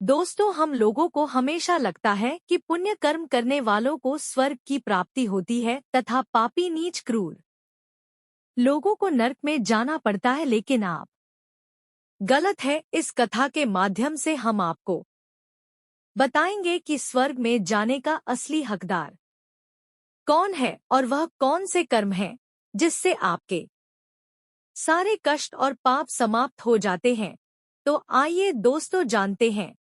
दोस्तों, हम लोगों को हमेशा लगता है कि पुण्य कर्म करने वालों को स्वर्ग की प्राप्ति होती है तथा पापी नीच क्रूर लोगों को नर्क में जाना पड़ता है, लेकिन आप गलत है। इस कथा के माध्यम से हम आपको बताएंगे कि स्वर्ग में जाने का असली हकदार कौन है और वह कौन से कर्म हैं जिससे आपके सारे कष्ट और पाप समाप्त हो जाते हैं। तो आइए दोस्तों जानते हैं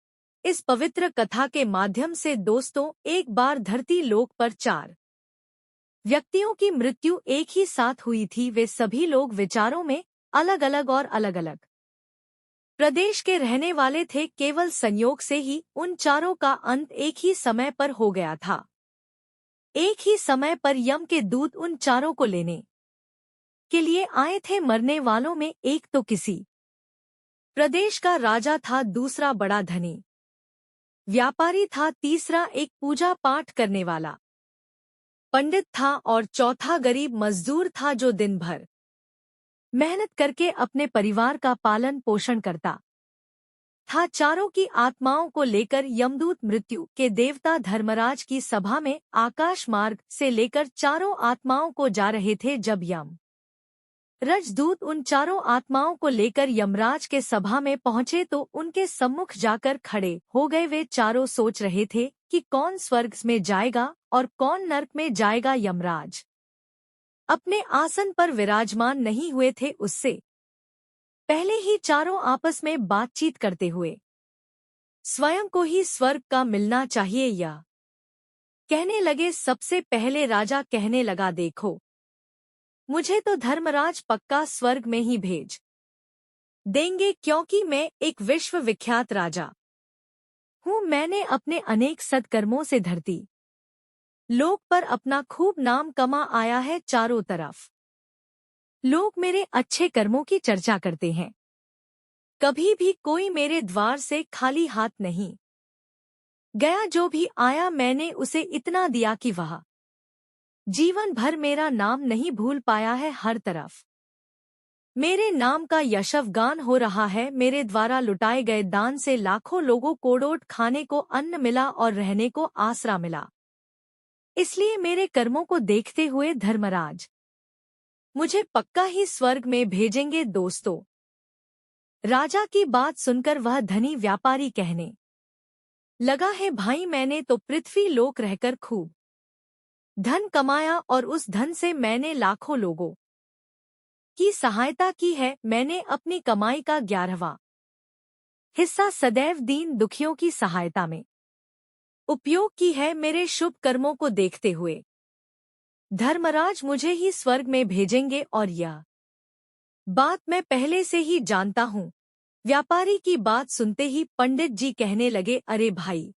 इस पवित्र कथा के माध्यम से। दोस्तों, एक बार धरती लोक पर 4 व्यक्तियों की मृत्यु एक ही साथ हुई थी। वे सभी लोग विचारों में अलग अलग और अलग अलग प्रदेश के रहने वाले थे। केवल संयोग से ही उन चारों का अंत एक ही समय पर हो गया था। एक ही समय पर यम के दूत उन चारों को लेने के लिए आए थे। मरने वालों में एक तो किसी प्रदेश का राजा था, दूसरा बड़ा धनी व्यापारी था, तीसरा एक पूजा पाठ करने वाला पंडित था और चौथा गरीब मजदूर था जो दिन भर मेहनत करके अपने परिवार का पालन पोषण करता था। चारों की आत्माओं को लेकर यमदूत मृत्यु के देवता धर्मराज की सभा में आकाश मार्ग से लेकर चारों आत्माओं को जा रहे थे। जब यम रजदूत उन चारों आत्माओं को लेकर यमराज के सभा में पहुंचे तो उनके सम्मुख जाकर खड़े हो गए। वे चारों सोच रहे थे कि कौन स्वर्ग में जाएगा और कौन नरक में जाएगा। यमराज अपने आसन पर विराजमान नहीं हुए थे। उससे पहले ही चारों आपस में बातचीत करते हुए स्वयं को ही स्वर्ग का मिलना चाहिए यह कहने लगे। सबसे पहले राजा कहने लगा, देखो, मुझे तो धर्मराज पक्का स्वर्ग में ही भेज देंगे, क्योंकि मैं एक विश्व विख्यात राजा हूँ। मैंने अपने अनेक सत्कर्मों से धरती लोक पर अपना खूब नाम कमा आया है। चारों तरफ लोग मेरे अच्छे कर्मों की चर्चा करते हैं। कभी भी कोई मेरे द्वार से खाली हाथ नहीं गया। जो भी आया मैंने उसे इतना दिया कि वह जीवन भर मेरा नाम नहीं भूल पाया है। हर तरफ मेरे नाम का यशवगान हो रहा है। मेरे द्वारा लुटाए गए दान से लाखों लोगों को रोट खाने को अन्न मिला और रहने को आसरा मिला। इसलिए मेरे कर्मों को देखते हुए धर्मराज मुझे पक्का ही स्वर्ग में भेजेंगे। दोस्तों, राजा की बात सुनकर वह धनी व्यापारी कहने लगा है, भाई, मैंने तो पृथ्वी लोक रहकर खूब धन कमाया और उस धन से मैंने लाखों लोगों की सहायता की है। मैंने अपनी कमाई का 11वां हिस्सा सदैव दीन दुखियों की सहायता में उपयोग की है। मेरे शुभ कर्मों को देखते हुए धर्मराज मुझे ही स्वर्ग में भेजेंगे और यह बात मैं पहले से ही जानता हूँ। व्यापारी की बात सुनते ही पंडित जी कहने लगे, अरे भाई,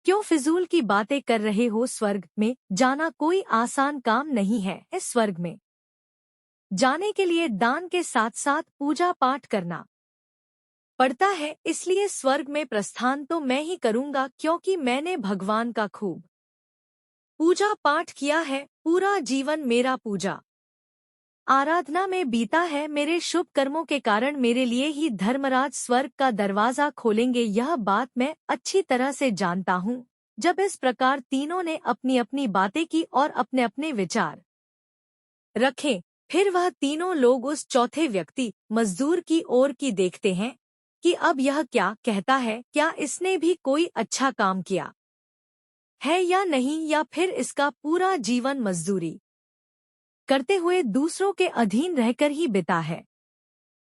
क्यों फिजूल की बातें कर रहे हो? स्वर्ग में जाना कोई आसान काम नहीं है। इस स्वर्ग में जाने के लिए दान के साथ साथ पूजा पाठ करना पड़ता है। इसलिए स्वर्ग में प्रस्थान तो मैं ही करूंगा, क्योंकि मैंने भगवान का खूब पूजा पाठ किया है। पूरा जीवन मेरा पूजा आराधना में बीता है। मेरे शुभ कर्मों के कारण मेरे लिए ही धर्मराज स्वर्ग का दरवाजा खोलेंगे। यह बात मैं अच्छी तरह से जानता हूँ। जब इस प्रकार तीनों ने अपनी अपनी बातें की और अपने अपने विचार रखे, फिर वह तीनों लोग उस चौथे व्यक्ति मजदूर की ओर की देखते हैं कि अब यह क्या कहता है। क्या इसने भी कोई अच्छा काम किया है या नहीं, या फिर इसका पूरा जीवन मजदूरी करते हुए दूसरों के अधीन रहकर ही बिता है।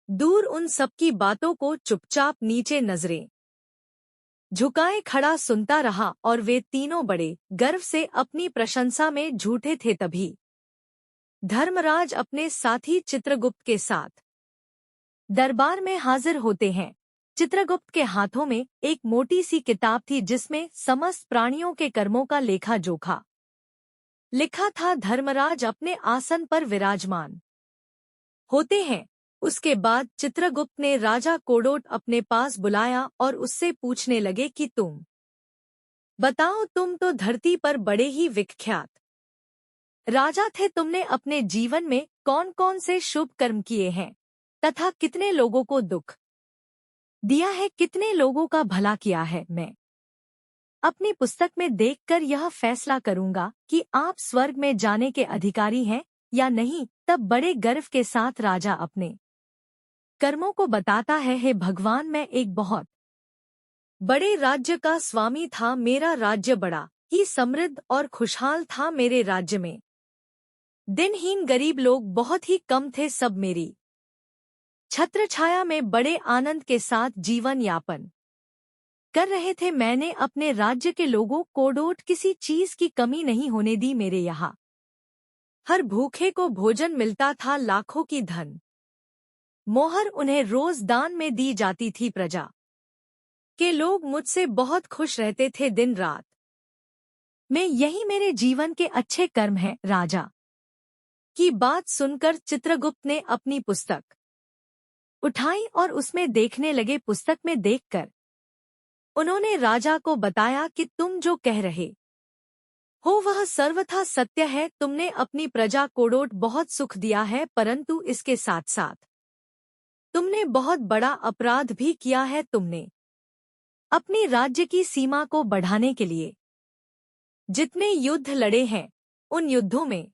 दूर उन सबकी बातों को चुपचाप नीचे नजरें झुकाए खड़ा सुनता रहा और वे तीनों बड़े गर्व से अपनी प्रशंसा में झूठे थे। तभी धर्मराज अपने साथी चित्रगुप्त के साथ दरबार में हाजिर होते हैं। चित्रगुप्त के हाथों में एक मोटी सी किताब थी जिसमें समस्त प्राणियों के कर्मों का लेखा जोखा लिखा था। धर्मराज अपने आसन पर विराजमान होते हैं। उसके बाद चित्रगुप्त ने राजा कोडोट अपने पास बुलाया और उससे पूछने लगे कि तुम बताओ, तुम तो धरती पर बड़े ही विख्यात राजा थे। तुमने अपने जीवन में कौन कौन से शुभ कर्म किए हैं तथा कितने लोगों को दुख दिया है, कितने लोगों का भला किया है। मैं अपनी पुस्तक में देखकर यह फैसला करूंगा कि आप स्वर्ग में जाने के अधिकारी हैं या नहीं। तब बड़े गर्व के साथ राजा अपने कर्मों को बताता है, हे भगवान, मैं एक बहुत बड़े राज्य का स्वामी था। मेरा राज्य बड़ा ही समृद्ध और खुशहाल था। मेरे राज्य में दिनहीन गरीब लोग बहुत ही कम थे। सब मेरी छत्र छाया में बड़े आनंद के साथ जीवन यापन कर रहे थे। मैंने अपने राज्य के लोगों को डोट किसी चीज की कमी नहीं होने दी। मेरे यहाँ हर भूखे को भोजन मिलता था। लाखों की धन मोहर उन्हें रोज दान में दी जाती थी। प्रजा के लोग मुझसे बहुत खुश रहते थे दिन रात। मैं यही मेरे जीवन के अच्छे कर्म हैं। राजा की बात सुनकर चित्रगुप्त ने अपनी पुस्तक उठाई और उसमें देखने लगे। पुस्तक में देखकर उन्होंने राजा को बताया कि तुम जो कह रहे हो वह सर्वथा सत्य है। तुमने अपनी प्रजा को डोट बहुत सुख दिया है, परंतु इसके साथ साथ तुमने बहुत बड़ा अपराध भी किया है। तुमने अपनी राज्य की सीमा को बढ़ाने के लिए जितने युद्ध लड़े हैं, उन युद्धों में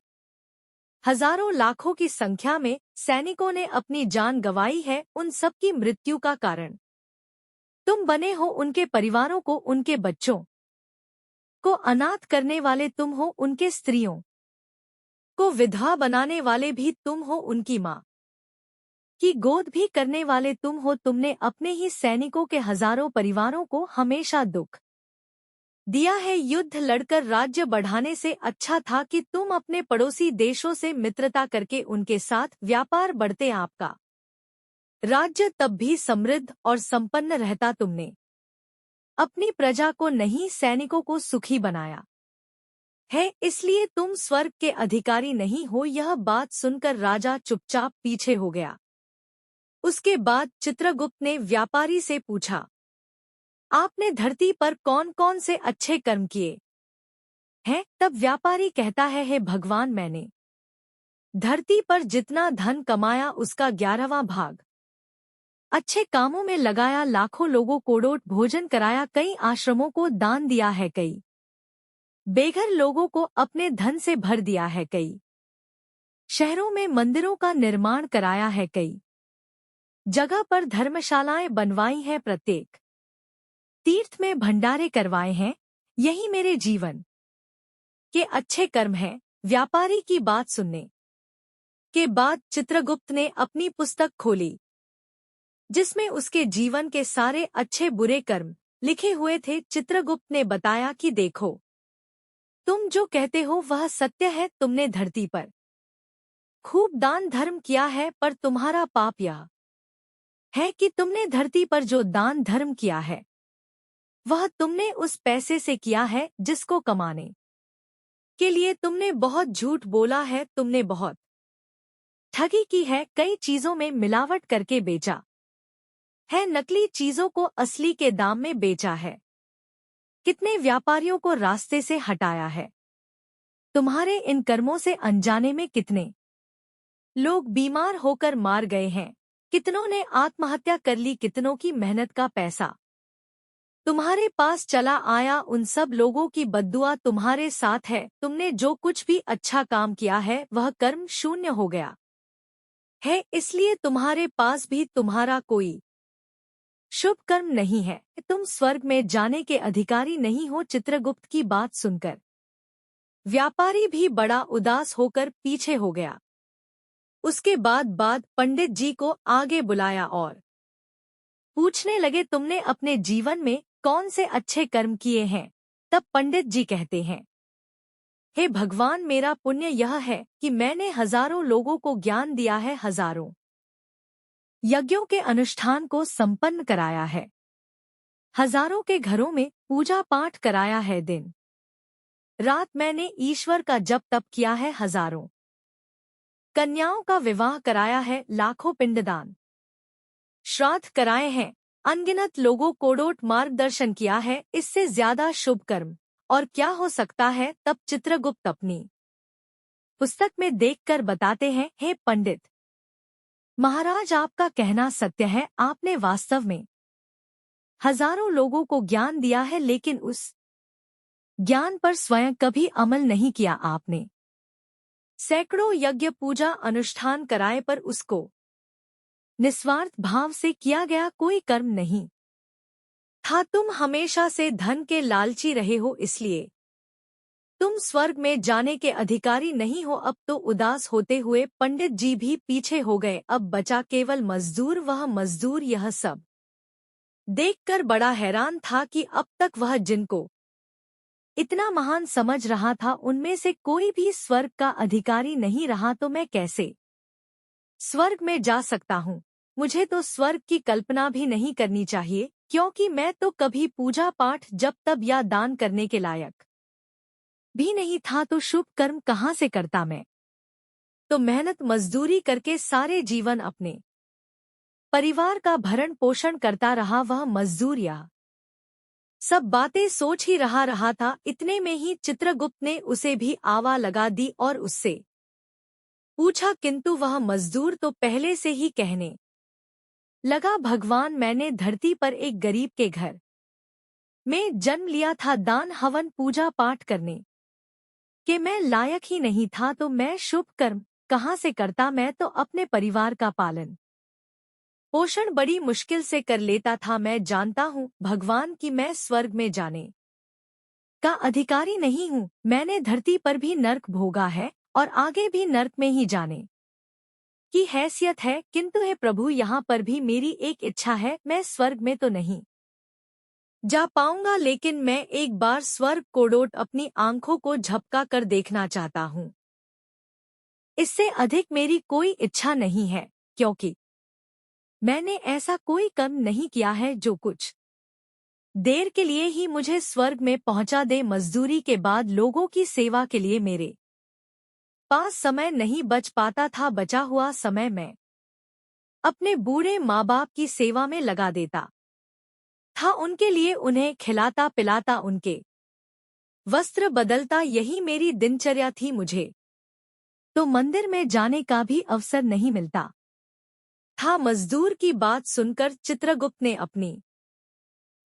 हजारों लाखों की संख्या में सैनिकों ने अपनी जान गंवाई है। उन सब की मृत्यु का कारण तुम बने हो। उनके परिवारों को, उनके बच्चों को अनाथ करने वाले तुम हो। उनके स्त्रियों को विधवा बनाने वाले भी तुम हो। उनकी माँ की गोद भी करने वाले तुम हो। तुमने अपने ही सैनिकों के हजारों परिवारों को हमेशा दुख दिया है। युद्ध लड़कर राज्य बढ़ाने से अच्छा था कि तुम अपने पड़ोसी देशों से मित्रता करके उनके साथ व्यापार बढ़ते। आपका राज्य तब भी समृद्ध और संपन्न रहता। तुमने अपनी प्रजा को नहीं, सैनिकों को सुखी बनाया है, इसलिए तुम स्वर्ग के अधिकारी नहीं हो। यह बात सुनकर राजा चुपचाप पीछे हो गया। उसके बाद चित्रगुप्त ने व्यापारी से पूछा, आपने धरती पर कौन कौन से अच्छे कर्म किए हैं? तब व्यापारी कहता है, हे भगवान, मैंने धरती पर जितना धन कमाया उसका 11वां भाग अच्छे कामों में लगाया। लाखों लोगों को डोट भोजन कराया। कई आश्रमों को दान दिया है। कई बेघर लोगों को अपने धन से भर दिया है। कई शहरों में मंदिरों का निर्माण कराया है। कई जगह पर धर्मशालाएं बनवाई हैं। प्रत्येक तीर्थ में भंडारे करवाए हैं। यही मेरे जीवन के अच्छे कर्म हैं। व्यापारी की बात सुनने के बाद चित्रगुप्त ने अपनी पुस्तक खोली, जिसमें उसके जीवन के सारे अच्छे बुरे कर्म लिखे हुए थे। चित्रगुप्त ने बताया कि देखो, तुम जो कहते हो वह सत्य है। तुमने धरती पर खूब दान धर्म किया है, पर तुम्हारा पाप यह है कि तुमने धरती पर जो दान धर्म किया है वह तुमने उस पैसे से किया है जिसको कमाने के लिए तुमने बहुत झूठ बोला है। तुमने बहुत ठगी की है। कई चीजों में मिलावट करके बेचा है। नकली चीजों को असली के दाम में बेचा है। कितने व्यापारियों को रास्ते से हटाया है। तुम्हारे इन कर्मों से अनजाने में कितने लोग बीमार होकर मार गए हैं। कितनों ने आत्महत्या कर ली। कितनों की मेहनत का पैसा तुम्हारे पास चला आया। उन सब लोगों की बद्दुआ तुम्हारे साथ है। तुमने जो कुछ भी अच्छा काम किया है वह कर्म शून्य हो गया है, इसलिए तुम्हारे पास भी तुम्हारा कोई शुभ कर्म नहीं है। तुम स्वर्ग में जाने के अधिकारी नहीं हो। चित्रगुप्त की बात सुनकर व्यापारी भी बड़ा उदास होकर पीछे हो गया। उसके बाद पंडित जी को आगे बुलाया और पूछने लगे, तुमने अपने जीवन में कौन से अच्छे कर्म किए हैं? तब पंडित जी कहते हैं, हे भगवान, मेरा पुण्य यह है कि मैंने हजारों लोगों को ज्ञान दिया है, हजारों यज्ञों के अनुष्ठान को संपन्न कराया है, हजारों के घरों में पूजा पाठ कराया है। दिन रात मैंने ईश्वर का जप तप किया है। हजारों कन्याओं का विवाह कराया है। लाखों पिंडदान श्राद्ध कराए हैं। अनगिनत लोगों को डोट मार्गदर्शन किया है। इससे ज्यादा शुभ कर्म और क्या हो सकता है? तब चित्रगुप्त अपनी पुस्तक में देखकर बताते हैं, हे पंडित महाराज, आपका कहना सत्य है। आपने वास्तव में हजारों लोगों को ज्ञान दिया है, लेकिन उस ज्ञान पर स्वयं कभी अमल नहीं किया आपने। सैकड़ों यज्ञ पूजा अनुष्ठान कराए पर उसको निस्वार्थ भाव से किया गया कोई कर्म नहीं था। तुम हमेशा से धन के लालची रहे हो, इसलिए तुम स्वर्ग में जाने के अधिकारी नहीं हो। अब तो उदास होते हुए पंडित जी भी पीछे हो गए। अब बचा केवल मजदूर। वह मजदूर यह सब देखकर बड़ा हैरान था कि अब तक वह जिनको इतना महान समझ रहा था, उनमें से कोई भी स्वर्ग का अधिकारी नहीं रहा। तो मैं कैसे स्वर्ग में जा सकता हूँ? मुझे तो स्वर्ग की कल्पना भी नहीं करनी चाहिए, क्योंकि मैं तो कभी पूजा पाठ जप तप या दान करने के लायक भी नहीं था। तो शुभ कर्म कहाँ से करता मैं? तो मेहनत मजदूरी करके सारे जीवन अपने परिवार का भरण पोषण करता रहा। वह मजदूर या सब बातें सोच ही रहा था। इतने में ही चित्रगुप्त ने उसे भी आवा लगा दी और उससे पूछा, किंतु वह मजदूर तो पहले से ही कहने लगा, भगवान, मैंने धरती पर एक गरीब के घर में जन्म लिया था। दान हवन पूजा पाठ करने के मैं लायक ही नहीं था, तो मैं शुभ कर्म कहाँ से करता? मैं तो अपने परिवार का पालन पोषण बड़ी मुश्किल से कर लेता था। मैं जानता हूँ भगवान कि मैं स्वर्ग में जाने का अधिकारी नहीं हूँ। मैंने धरती पर भी नर्क भोगा है और आगे भी नर्क में ही जाने की हैसियत है। किंतु हे प्रभु, यहाँ पर भी मेरी एक इच्छा है। मैं स्वर्ग में तो नहीं जा पाऊंगा, लेकिन मैं एक बार स्वर्ग को डोट अपनी आंखों को झपका कर देखना चाहता हूँ। इससे अधिक मेरी कोई इच्छा नहीं है, क्योंकि मैंने ऐसा कोई कर्म नहीं किया है जो कुछ देर के लिए ही मुझे स्वर्ग में पहुंचा दे। मजदूरी के बाद लोगों की सेवा के लिए मेरे पास समय नहीं बच पाता था। बचा हुआ समय मैं अपने बूढ़े माँ बाप की सेवा में लगा देता था। उनके लिए उन्हें खिलाता पिलाता, उनके वस्त्र बदलता, यही मेरी दिनचर्या थी। मुझे तो मंदिर में जाने का भी अवसर नहीं मिलता था। मजदूर की बात सुनकर चित्रगुप्त ने अपनी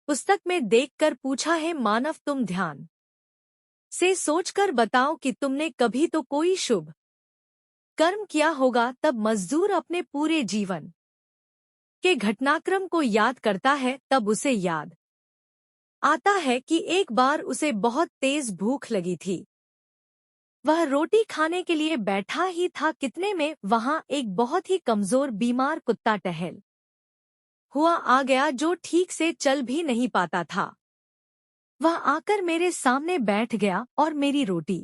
पुस्तक में देखकर पूछा, है मानव, तुम ध्यान से सोचकर बताओ कि तुमने कभी तो कोई शुभ कर्म किया होगा। तब मजदूर अपने पूरे जीवन के घटनाक्रम को याद करता है। तब उसे याद आता है कि एक बार उसे बहुत तेज भूख लगी थी। वह रोटी खाने के लिए बैठा ही था, कितने में वहां एक बहुत ही कमजोर बीमार कुत्ता टहल हुआ आ गया, जो ठीक से चल भी नहीं पाता था। वह आकर मेरे सामने बैठ गया और मेरी रोटी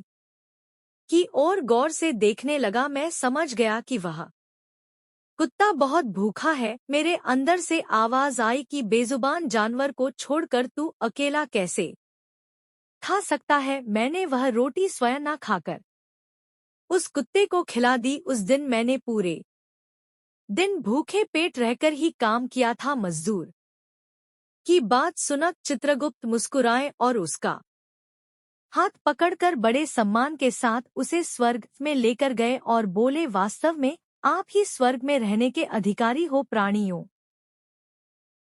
की ओर गौर से देखने लगा। मैं समझ गया कि वह कुत्ता बहुत भूखा है। मेरे अंदर से आवाज आई कि बेजुबान जानवर को छोड़कर तू अकेला कैसे खा सकता है? मैंने वह रोटी स्वयं न खाकर उस कुत्ते को खिला दी। उस दिन मैंने पूरे दिन भूखे पेट रहकर ही काम किया था। मजदूर की बात सुनकर चित्रगुप्त मुस्कुराए और उसका हाथ पकड़कर बड़े सम्मान के साथ उसे स्वर्ग में लेकर गए और बोले, वास्तव में आप ही स्वर्ग में रहने के अधिकारी हो। प्राणियों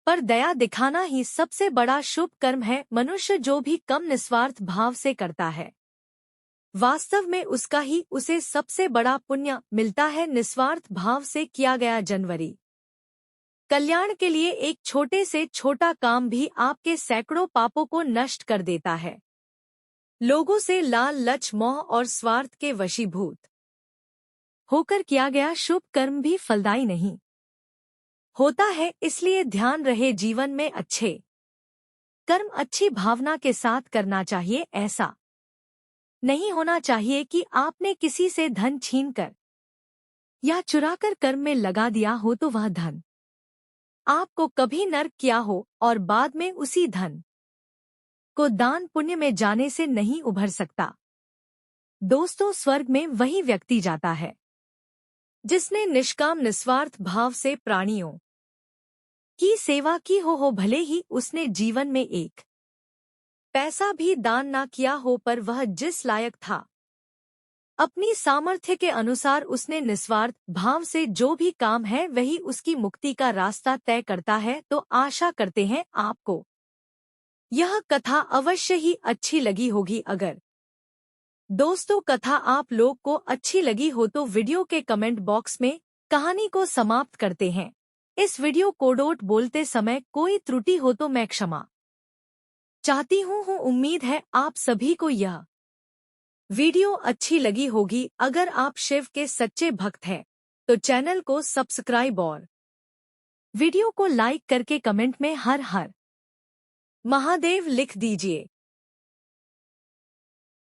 पर दया दिखाना ही सबसे बड़ा शुभ कर्म है। मनुष्य जो भी कम निस्वार्थ भाव से करता है, वास्तव में उसका ही उसे सबसे बड़ा पुण्य मिलता है। निस्वार्थ भाव से किया गया जनवरी कल्याण के लिए एक छोटे से छोटा काम भी आपके सैकड़ों पापों को नष्ट कर देता है। लोगों से लाल लच मोह और स्वार्थ के वशीभूत होकर किया गया शुभ कर्म भी फलदायी नहीं होता है। इसलिए ध्यान रहे, जीवन में अच्छे कर्म अच्छी भावना के साथ करना चाहिए। ऐसा नहीं होना चाहिए कि आपने किसी से धन छीनकर या चुराकर कर्म में लगा दिया हो, तो वह धन आपको कभी नर्क किया हो और बाद में उसी धन को दान पुण्य में जाने से नहीं उभर सकता। दोस्तों, स्वर्ग में वही व्यक्ति जाता है जिसने निष्काम निस्वार्थ भाव से प्राणियों की सेवा की हो भले ही उसने जीवन में एक पैसा भी दान ना किया हो, पर वह जिस लायक था अपनी सामर्थ्य के अनुसार उसने निस्वार्थ भाव से जो भी काम है वही उसकी मुक्ति का रास्ता तय करता है। तो आशा करते हैं आपको यह कथा अवश्य ही अच्छी लगी होगी। अगर दोस्तों कथा आप लोग को अच्छी लगी हो तो वीडियो के कमेंट बॉक्स में कहानी को समाप्त करते हैं। इस वीडियो को बोलते समय कोई त्रुटि हो तो मैं क्षमा चाहती हूँ। उम्मीद है आप सभी को यह वीडियो अच्छी लगी होगी। अगर आप शिव के सच्चे भक्त हैं तो चैनल को सब्सक्राइब और वीडियो को लाइक करके कमेंट में हर हर महादेव लिख दीजिए।